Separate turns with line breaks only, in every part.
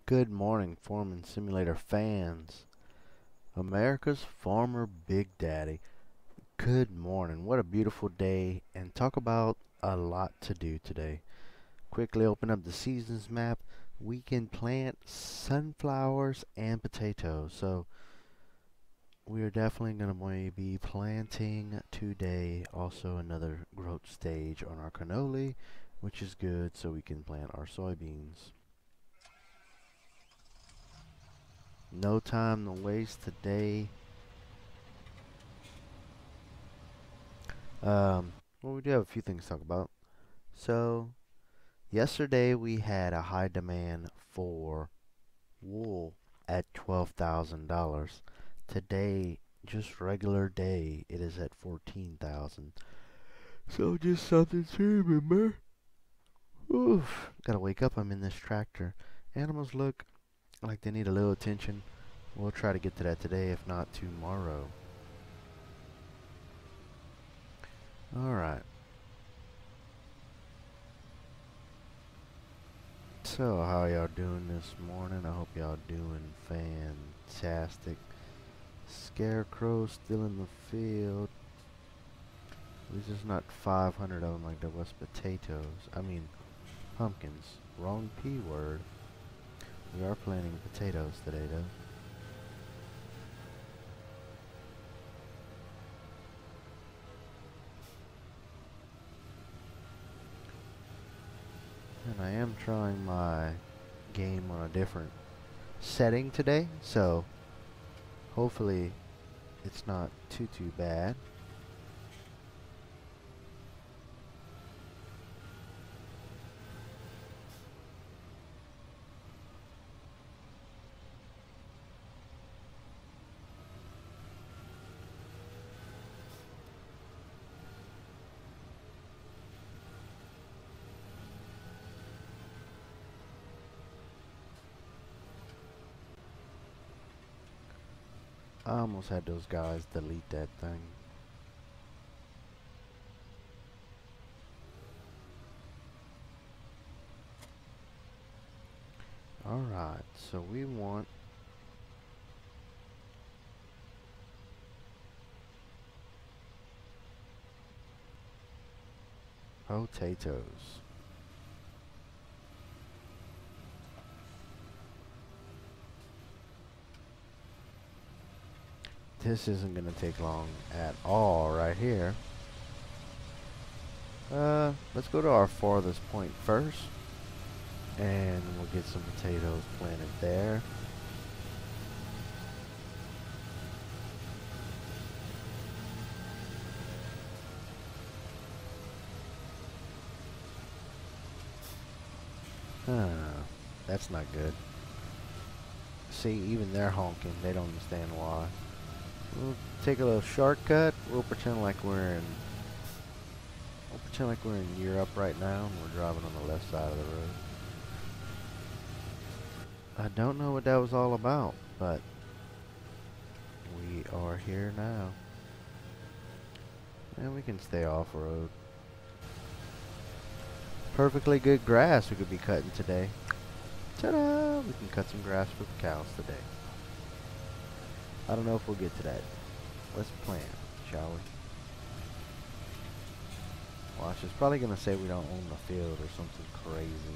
Good morning, Foreman Simulator fans. America's Farmer Big Daddy. Good morning. What a beautiful day, and talk about a lot to do today. Quickly open up the seasons map. We can plant sunflowers and potatoes. So we are definitely going to be planting today. Also another growth stage on our cannoli, which is good, so we can plant our soybeans. No time to waste today. Well, we do have a few things to talk about. So, yesterday we had a high demand for wool at $12,000. Today, just regular day, it is at 14,000. So just something to remember. Oof, gotta wake up. I'm in this tractor. Animals look like they need a little attention. We'll try to get to that today, if not tomorrow. Alright. So, how y'all doing this morning? I hope y'all doing fantastic. Scarecrow still in the field. At least there's not 500 of them like there was potatoes. I mean, pumpkins. Wrong P word. We are planting potatoes today, though. And I am trying my game on a different setting today, so hopefully it's not too bad. I almost had those guys delete that thing. Alright, so we want potatoes. This isn't going to take long at all right here. Let's go to our farthest point first. And we'll get some potatoes planted there. That's not good. See, even they're honking. They don't understand why. We'll take a little shortcut. We'll pretend like we're in Europe right now, and we're driving on the left side of the road. I don't know what that was all about, but we are here now. And we can stay off-road. Perfectly good grass we could be cutting today. Ta-da! We can cut some grass for the cows today. I don't know if we'll get to that. Let's plant, shall we? Watch, it's probably going to say we don't own the field or something crazy.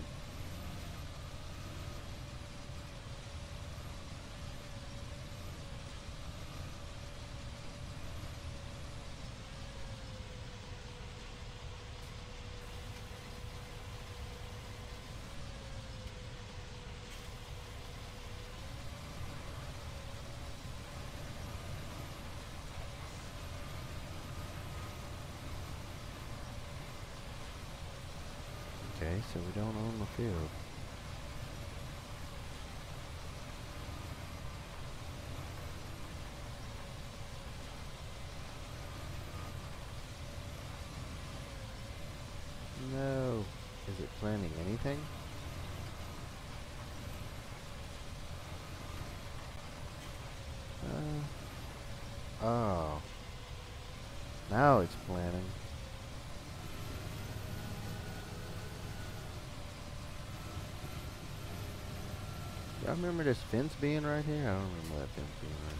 Okay, so we don't own the field. No. Is it planting anything? Oh. Now it's planting. I remember this fence being right here. I don't remember that fence being right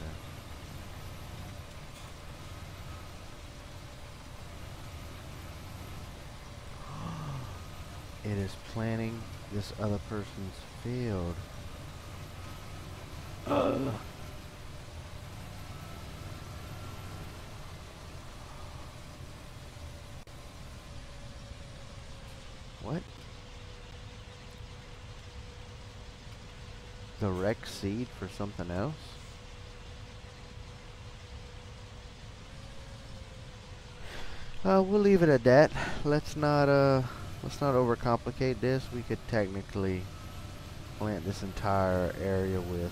there. It is planting this other person's field. What? The wreck seed for something else? We'll leave it at that. Let's not overcomplicate this. We could technically plant this entire area with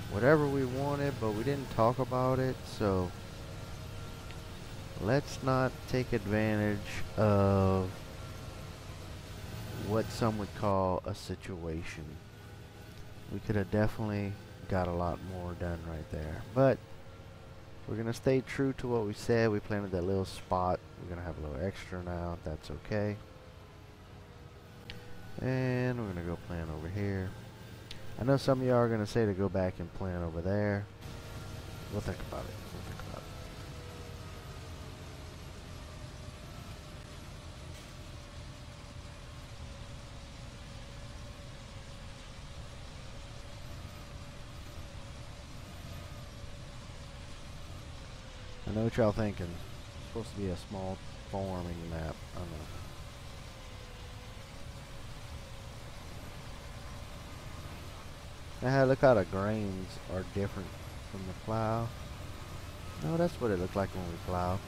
whatever we wanted, but we didn't talk about it, so let's not take advantage of what some would call a situation. We could have definitely got a lot more done right there, but we're gonna stay true to what we said. We planted that little spot. We're gonna have a little extra now, if that's okay. And we're gonna go plant over here. I know some of y'all are gonna say to go back and plant over there. We'll think about it. We'll think about it. I know what y'all thinking. It's supposed to be a small farming map. I don't know. Look how the grains are different from the plow. No, that's what it looked like when we plowed.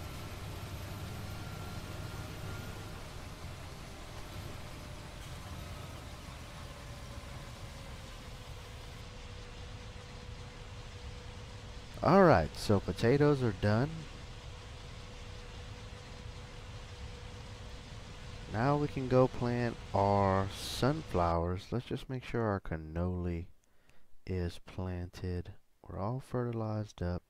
Alright, so potatoes are done. Now we can go plant our sunflowers. Let's just make sure our cannoli is planted. We're all fertilized up.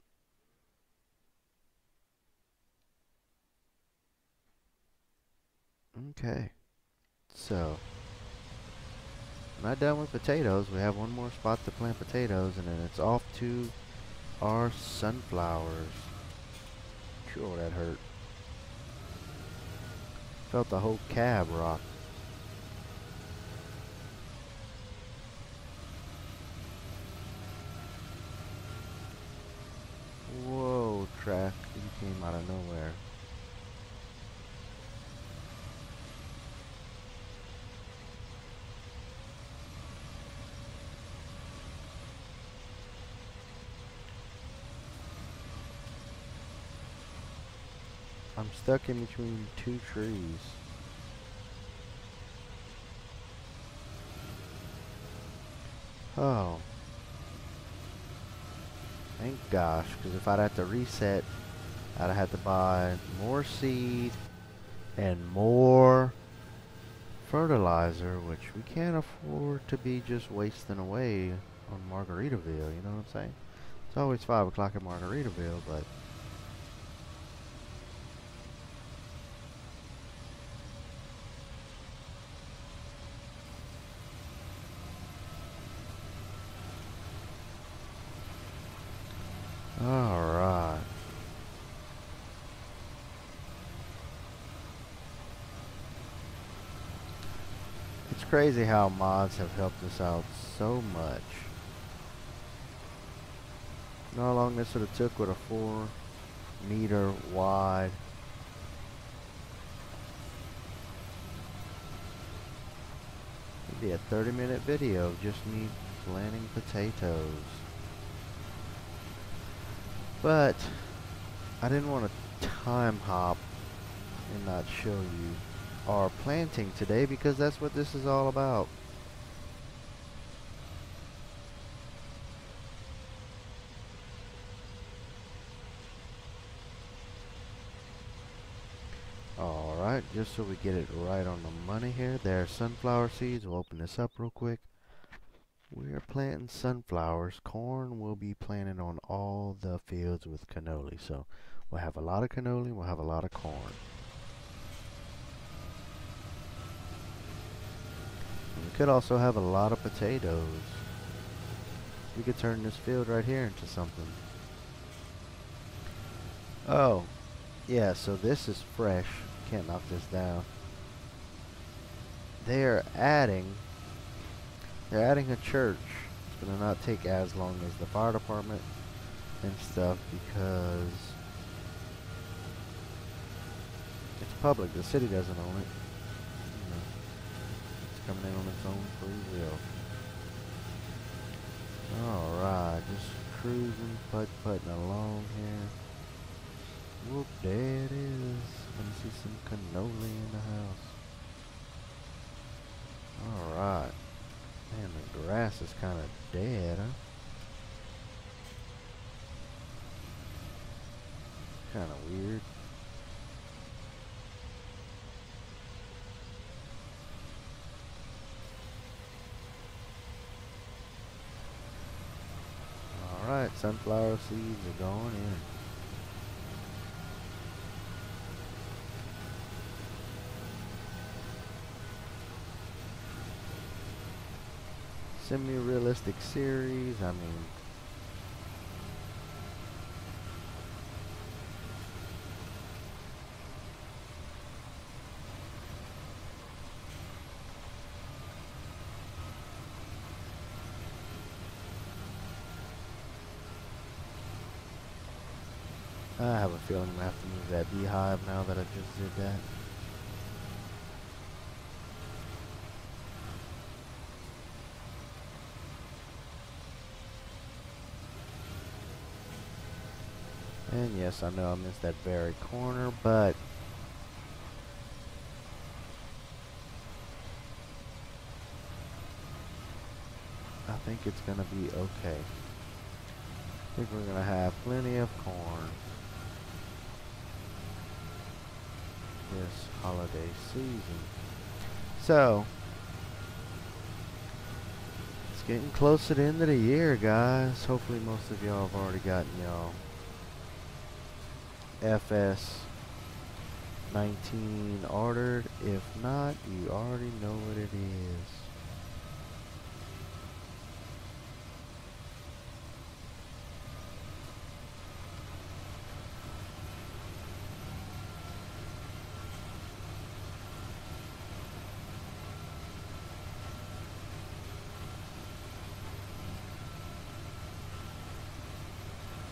Okay, so not done with potatoes. We have one more spot to plant potatoes, and then it's off to our sunflowers. Sure, that hurt. Felt the whole cab rock. Whoa, track, you came out of nowhere. I'm stuck in between two trees. Oh. Thank gosh, because if I'd have to reset, I'd have to buy more seed and more fertilizer, which we can't afford to be just wasting away on Margaritaville, you know what I'm saying? It's always 5 o'clock at Margaritaville, but alright. It's crazy how mods have helped us out so much. You know how long this would have took with a 4-meter wide it'd be a 30-minute video of just me planting potatoes. But I didn't want to time hop and not show you our planting today, because that's what this is all about. Alright, just so we get it right on the money here, there's sunflower seeds. We'll open this up real quick. We are planting sunflowers. Corn will be planted on all the fields with cannoli. So we'll have a lot of cannoli, we'll have a lot of corn. And we could also have a lot of potatoes. We could turn this field right here into something. Oh, yeah, so this is fresh. Can't knock this down. They're adding a church. It's gonna not take as long as the fire department and stuff because it's public. The city doesn't own it. You know, it's coming in on its own free will. Alright, just cruising, putting along here. Whoop, there it is. Let me see some cannoli in the house. Alright. Man, the grass is kind of dead, huh? Kind of weird. Alright, sunflower seeds are going in. Semi-realistic series, I mean, I have a feeling I'm gonna have to move that beehive now that I just did that. And yes, I know I missed that very corner, but I think it's gonna be okay. I think we're gonna have plenty of corn this holiday season. So it's getting close to the end of the year, guys. Hopefully most of y'all have already gotten y'all FS 19 ordered. If not, you already know what it is.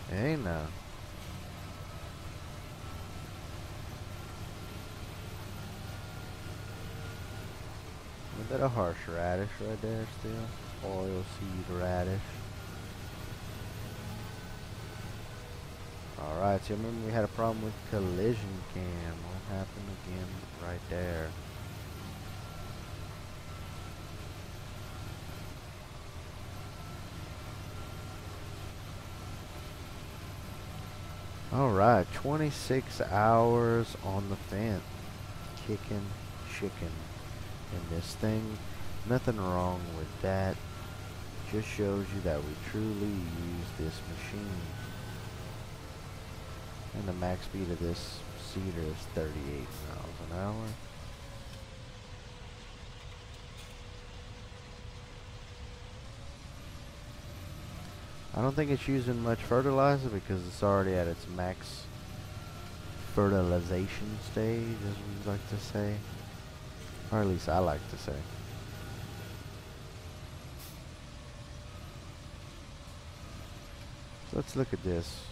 Hey now. A bit of harsh radish right there still. Oil seed radish. Alright, so remember we had a problem with collision cam. What happened again right there? Alright, 26 hours on the Fendt. Kicking chicken in this thing. Nothing wrong with that. Just shows you that we truly use this machine. And the max speed of this seeder is 38 miles an hour. I don't think it's using much fertilizer because it's already at its max fertilization stage, as we like to say. Or at least I like to say. So let's look at this.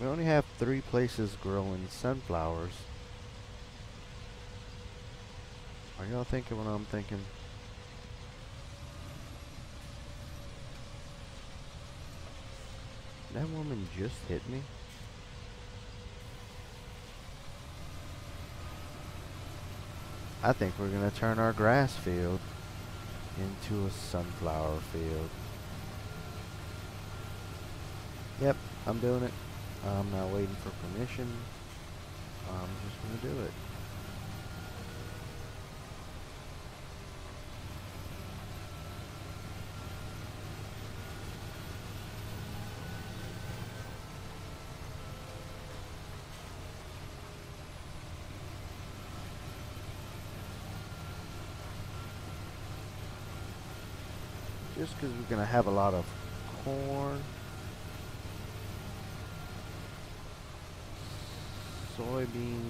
We only have 3 places growing sunflowers. Are y'all thinking what I'm thinking? That woman just hit me. I think we're gonna turn our grass field into a sunflower field. Yep, I'm doing it. I'm not waiting for permission. I'm just gonna do it. just because we're gonna have a lot of corn, soybeans,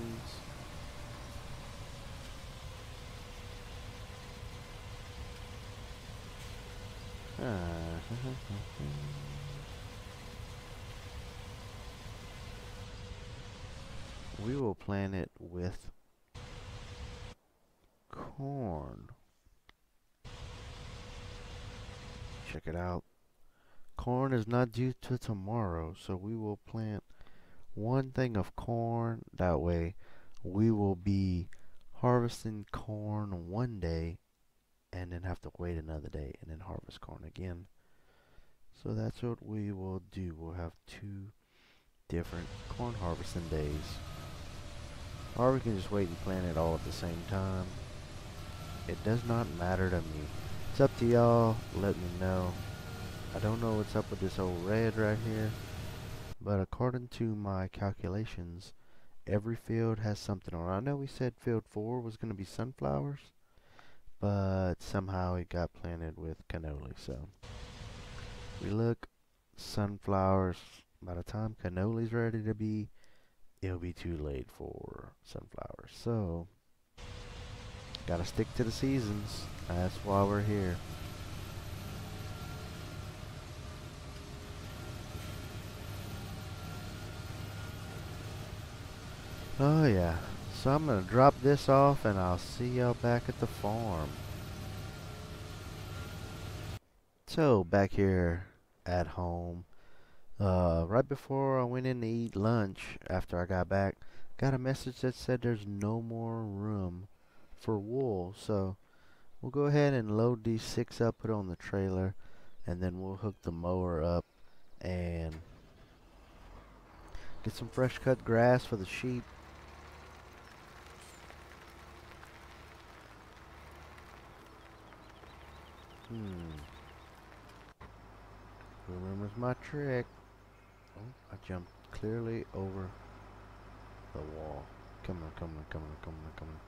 we will plant it with corn. Check it out. Corn is not due to tomorrow, so we will plant one thing of corn. That way we will be harvesting corn one day and then have to wait another day and then harvest corn again. So that's what we will do. We'll have 2 different corn harvesting days. Or we can just wait and plant it all at the same time. It does not matter to me. It's up to y'all. Let me know. I don't know what's up with this old red right here, but according to my calculations, every field has something on it. I know we said field 4 was going to be sunflowers, but somehow it got planted with cannoli. So we look, sunflowers, by the time cannoli's ready to be, it'll be too late for sunflowers. So gotta stick to the seasons. That's why we're here. Oh yeah. So I'm gonna drop this off and I'll see y'all back at the farm. So back here at home, right before I went in to eat lunch after I got back, got a message that said there's no more room for wool. So we'll go ahead and load these 6 up, put it on the trailer, and then we'll hook the mower up and get some fresh cut grass for the sheep. Who remembers my trick? Oh, I jumped clearly over the wall. Come on, come on, come on, come on, come on.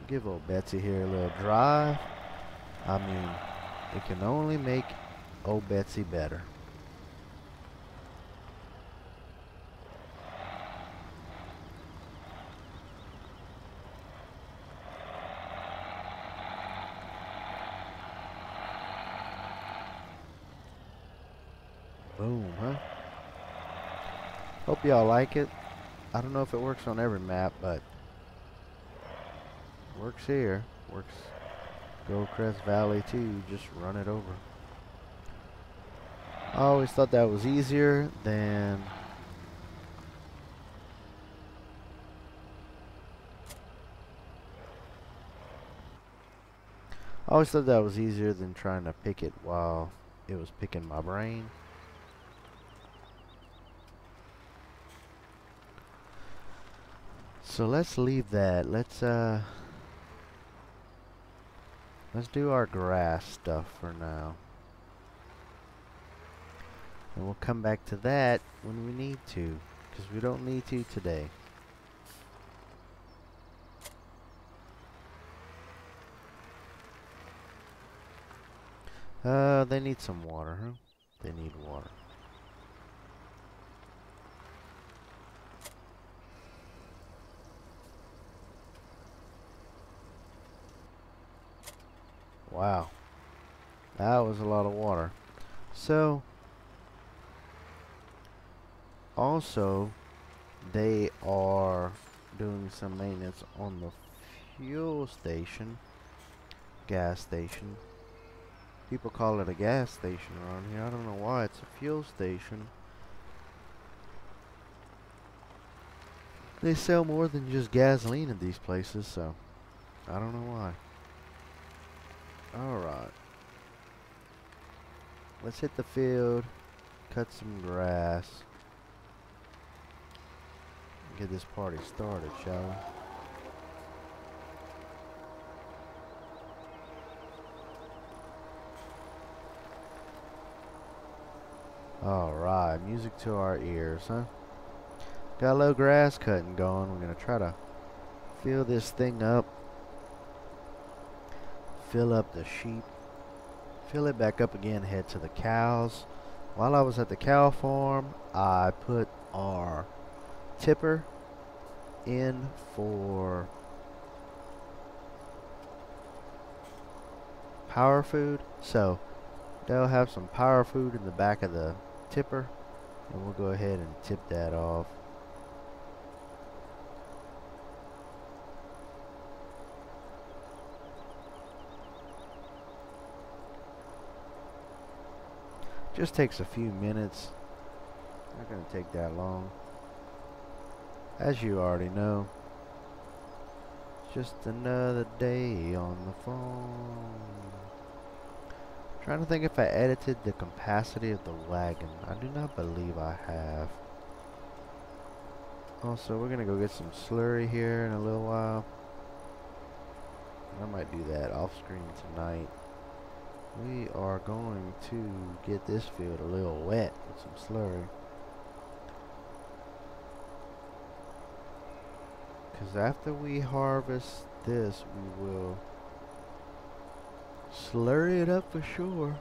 Give old Betsy here a little drive. I mean, it can only make old Betsy better. Boom, huh? Hope y'all like it. I don't know if it works on every map, but works here. Works Goldcrest Valley too. Just run it over. I always thought that was easier than trying to pick it while it was picking my brain. So let's leave that. Let's do our grass stuff for now. And we'll come back to that when we need to, because we don't need to today. They need some water, huh? They need water. Wow. That was a lot of water. So, also, they are doing some maintenance on the fuel station, gas station. People call it a gas station around here. I don't know why. It's a fuel station. They sell more than just gasoline in these places, so I don't know why. Alright. Let's hit the field, cut some grass, get this party started, shall we? Alright, music to our ears, huh? Got a little grass cutting going. We're going to try to Fill this thing up. Fill up the sheep. Fill it back up again. Head to the cows. While I was at the cow farm, I put our tipper in for power food. So they'll have some power food in the back of the tipper, and we'll go ahead and tip that off. Just takes a few minutes. Not gonna take that long. As you already know, just another day on the phone. Trying to think if I edited the capacity of the wagon. I do not believe I have. Also, we're gonna go get some slurry here in a little while. I might do that off screen tonight. We are going to get this field a little wet with some slurry. Because after we harvest this, we will slurry it up for sure.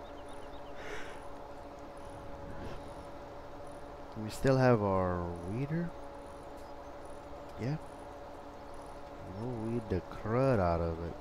We still have our weeder. Yeah. We'll weed the crud out of it.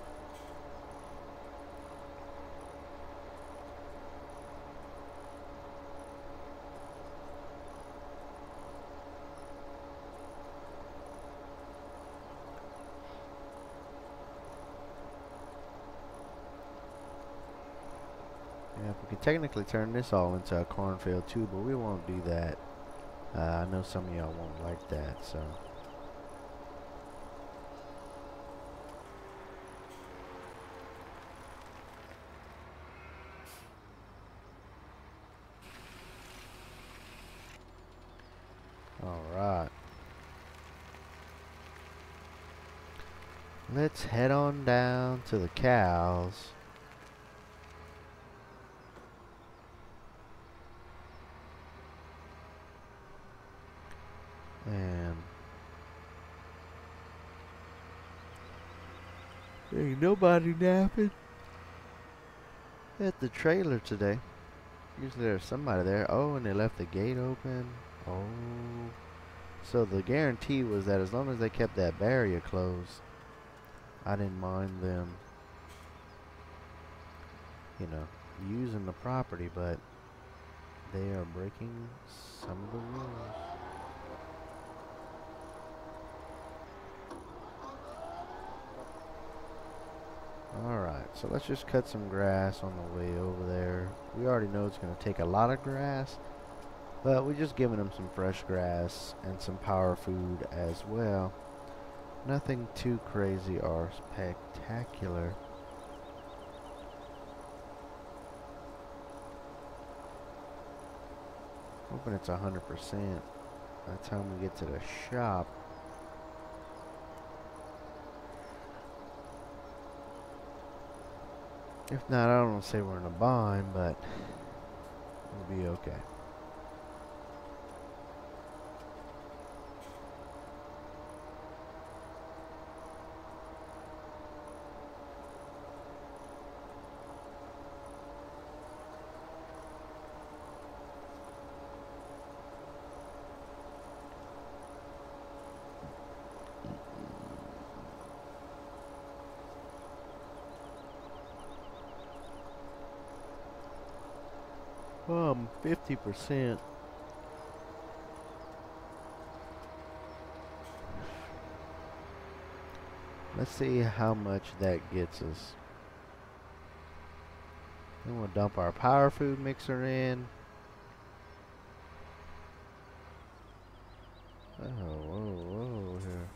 Yeah, we could technically turn this all into a cornfield too, but we won't do that. I know some of y'all won't like that, so. Alright. Let's head on down to the cows. And ain't nobody napping at the trailer today. Usually there's somebody there. Oh, and they left the gate open. Oh. So the guarantee was that as long as they kept that barrier closed, I didn't mind them, you know, using the property, but they are breaking some of the rules. Alright, so let's just cut some grass on the way over there. We already know it's going to take a lot of grass, but we're just giving them some fresh grass and some power food as well. Nothing too crazy or spectacular. Hoping it's 100%. By the time we get to the shop. If not, I don't want to say we're in a bind, but we'll be okay. Well, I'm 50%. Let's see how much that gets us. Then we'll dump our power food mixer in. Oh, whoa here.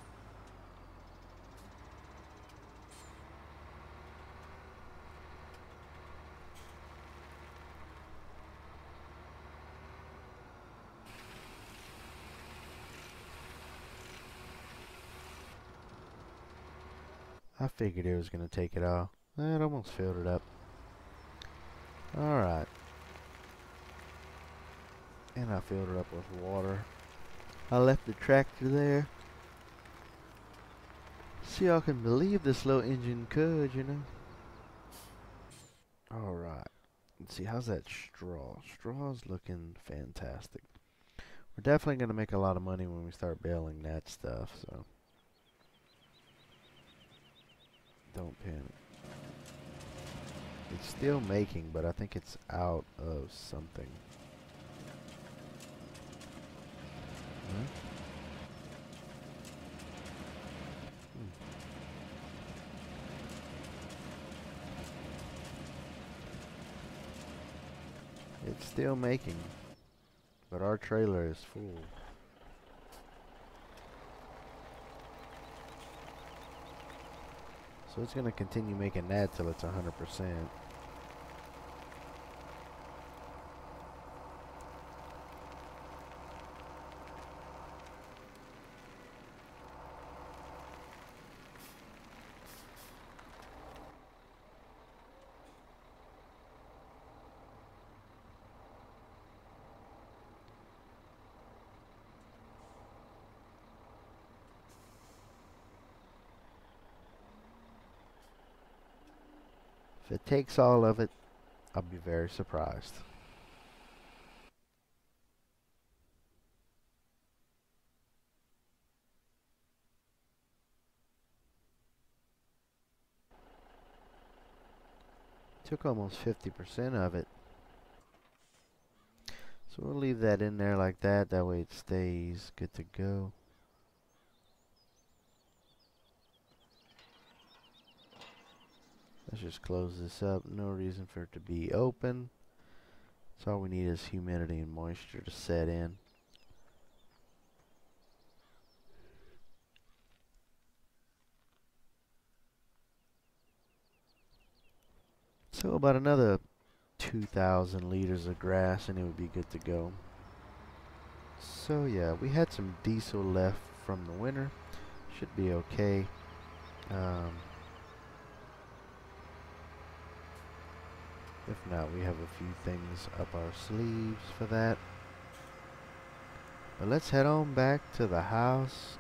I figured it was going to take it all. It almost filled it up. Alright. And I filled it up with water. I left the tractor there. So y'all can believe this little engine could, you know. Alright. Let's see, how's that straw? Straw's looking fantastic. We're definitely going to make a lot of money when we start baling that stuff, so don't panic. It's still making, but I think it's out of something. Hmm? It's still making, but our trailer is full. So it's going to continue making that till it's 100%. If it takes all of it, I'll be very surprised. Took almost 50% of it. So we'll leave that in there like that. That way it stays good to go. Let's just close this up. No reason for it to be open. So all we need is humidity and moisture to set in. So about another 2,000 liters of grass and it would be good to go. So yeah, we had some diesel left from the winter. Should be okay. If not, we have a few things up our sleeves for that. But let's head on back to the house.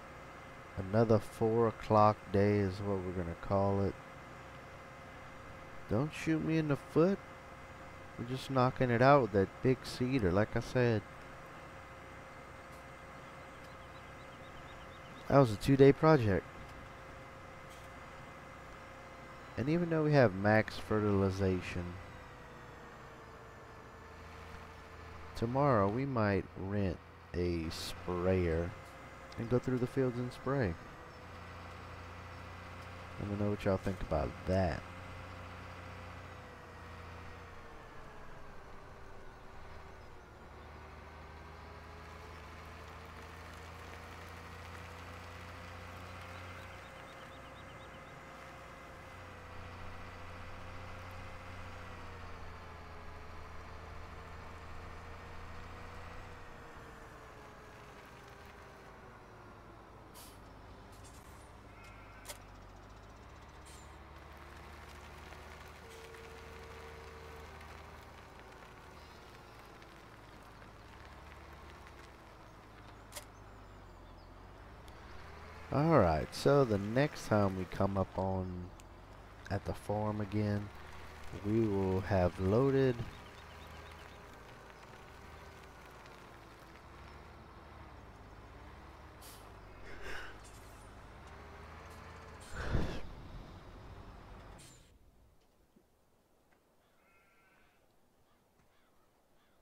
Another 4 o'clock day is what we're gonna call it. Don't shoot me in the foot. We're just knocking it out with that big cedar, like I said. That was a 2-day project. And even though we have max fertilization, tomorrow we might rent a sprayer and go through the fields and spray. Let me know what y'all think about that. Alright, so the next time we come up on at the farm again, we will have loaded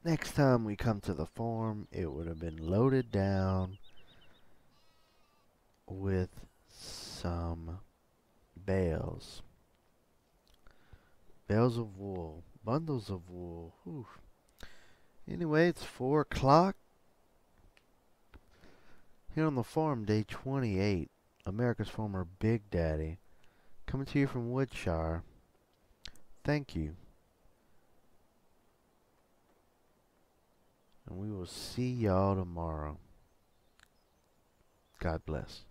next time we come to the farm, it would have been loaded down with some bales. Bales of wool. Bundles of wool. Whew. Anyway, it's 4 o'clock. Here on the farm, day 28. America's former Big Daddy. Coming to you from Woodshire. Thank you. And we will see y'all tomorrow. God bless.